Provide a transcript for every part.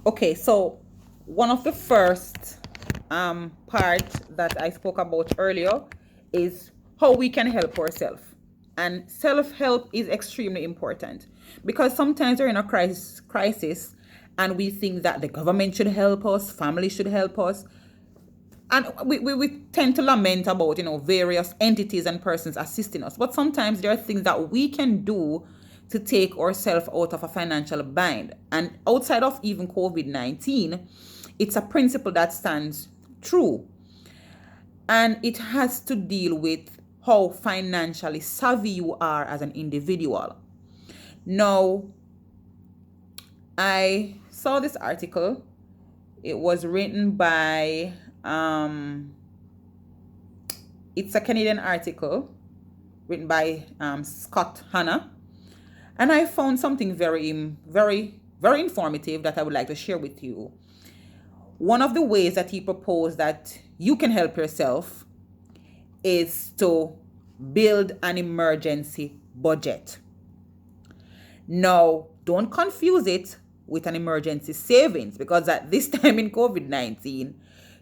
Okay, so one of the first part that I spoke about earlier is how we can help ourselves. And self-help is extremely important because sometimes we're in a crisis and we think that the government should help us, family should help us, and we tend to lament about various entities and persons assisting us, but sometimes there are things that we can do to take ourselves out of a financial bind. And outside of even COVID-19, it's a principle that stands true, and it has to deal with how financially savvy you are as an individual. Now, I saw this article. It was written by it's a Canadian article written by Scott Hanna, and I found something very informative that I would like to share with you. One of the ways that he proposed that you can help yourself is to build an emergency budget. Now, don't confuse it with an emergency savings, because at this time in COVID-19,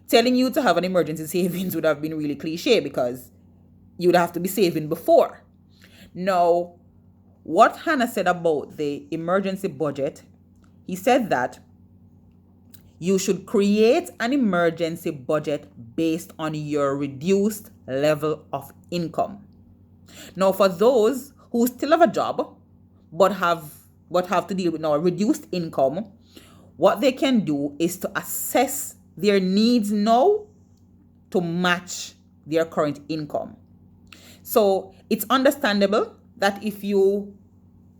telling you to have an emergency savings would have been really cliche because you would have to be saving before. Now, what Hannah said about the emergency budget, he said that you should create an emergency budget based on your reduced level of income. Now, for those who still have a job but have to deal with now reduced income, what they can do is to assess their needs now to match their current income. So it's understandable that if you're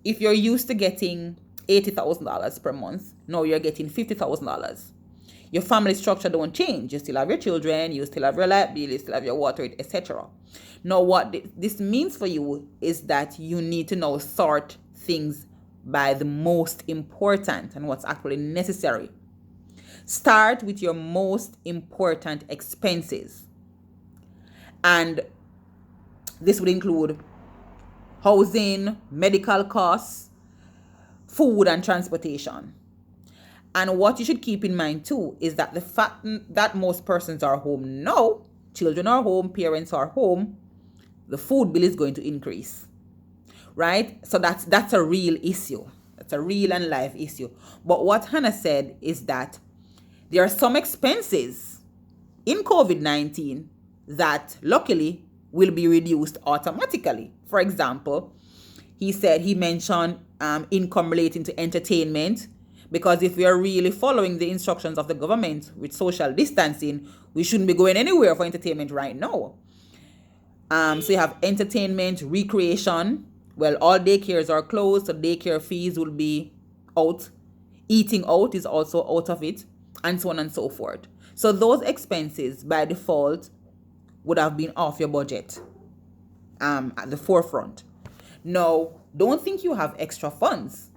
used to getting $80,000 per month, now you're getting $50,000. Your family structure don't change. You still have your children, you still have your light bill, you still have your water, etc. Now, what this means for you is that you need to now sort things by the most important and what's actually necessary. Start with your most important expenses. And this would include housing, medical costs, food, and transportation. And what you should keep in mind too is that the fact that most persons are home now, children are home, parents are home, the food bill is going to increase, right? So that's a real issue. That's a real and live issue. But what Hannah said is that there are some expenses in COVID-19 that luckily will be reduced automatically. For example, he mentioned income relating to entertainment, because if we are really following the instructions of the government with social distancing, we shouldn't be going anywhere for entertainment right now. So you have entertainment, recreation. Well, all daycares are closed, so daycare fees will be out. Eating out is also out of it, and so on and so forth. So those expenses by default would have been off your budget at the forefront. Now, don't think you have extra funds.